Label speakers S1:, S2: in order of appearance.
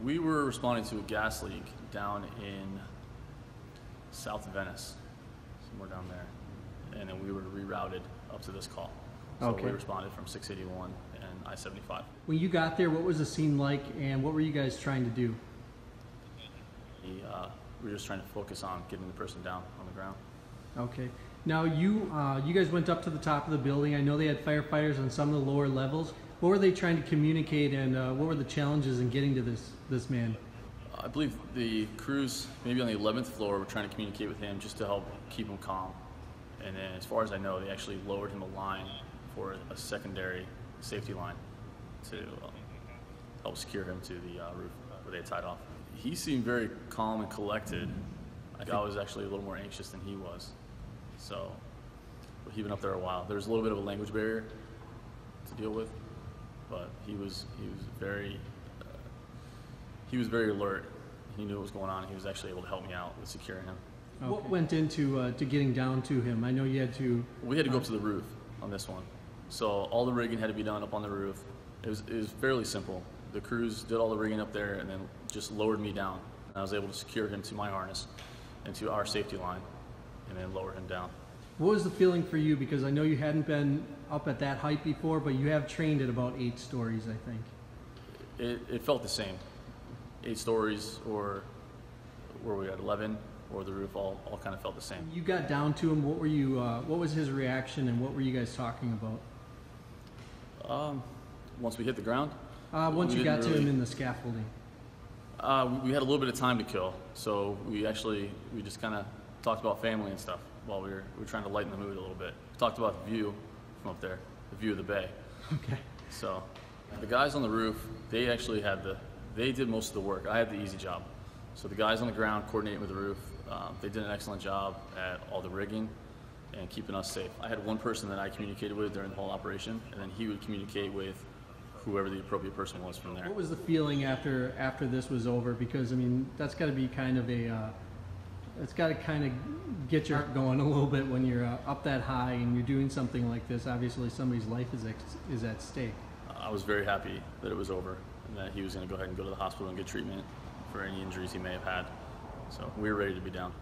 S1: We were responding to a gas leak down in south Venice, somewhere down there, and then we were rerouted up to this call. So
S2: Okay.
S1: we responded from 681 and I-75.
S2: When you got there, what was the scene like, and what were you guys trying to do?
S1: We were just trying to focus on getting the person down on the ground.
S2: Okay. Now you guys went up to the top of the building. I know they had firefighters on some of the lower levels. What were they trying to communicate, and what were the challenges in getting to this man?
S1: I believe the crews, maybe on the 11th floor, were trying to communicate with him just to help keep him calm. And then, as far as I know, they actually lowered him a line for a secondary safety line to help secure him to the roof where they had tied off. He seemed very calm and collected. I was actually a little more anxious than he was. So, but he'd been up there a while. There was a little bit of a language barrier to deal with, but he was very alert. He knew what was going on. He was actually able to help me out with securing him.
S2: Okay. What went into to getting down to him? I know you had to.
S1: We had to go up to the roof on this one, so all the rigging had to be done up on the roof. It was fairly simple. The crews did all the rigging up there and then just lowered me down. And I was able to secure him to my harness and to our safety line, and then lower him down.
S2: What was the feeling for you? Because I know you hadn't been up at that height before, but you have trained at about 8 stories, I think.
S1: It felt the same. 8 stories, or were we at 11, or the roof, all kind of felt the same.
S2: You got down to him. What was his reaction, and what were you guys talking about?
S1: Once we hit the ground?
S2: Once you got to him in the scaffolding.
S1: We had a little bit of time to kill, so we just kind of talked about family and stuff while we were trying to lighten the mood a little bit. We talked about the view from up there, the view of the bay.
S2: Okay.
S1: So the guys on the roof, they did most of the work. I had the easy job. So the guys on the ground coordinating with the roof, they did an excellent job at all the rigging and keeping us safe. I had one person that I communicated with during the whole operation, and then he would communicate with whoever the appropriate person was from there.
S2: What was the feeling after this was over? Because I mean, that's got to be kind of it's got to kind of get your heart going a little bit when you're up that high and you're doing something like this. Obviously, somebody's life is at stake.
S1: I was very happy that it was over and that he was going to go ahead and go to the hospital and get treatment for any injuries he may have had. So we were ready to be down.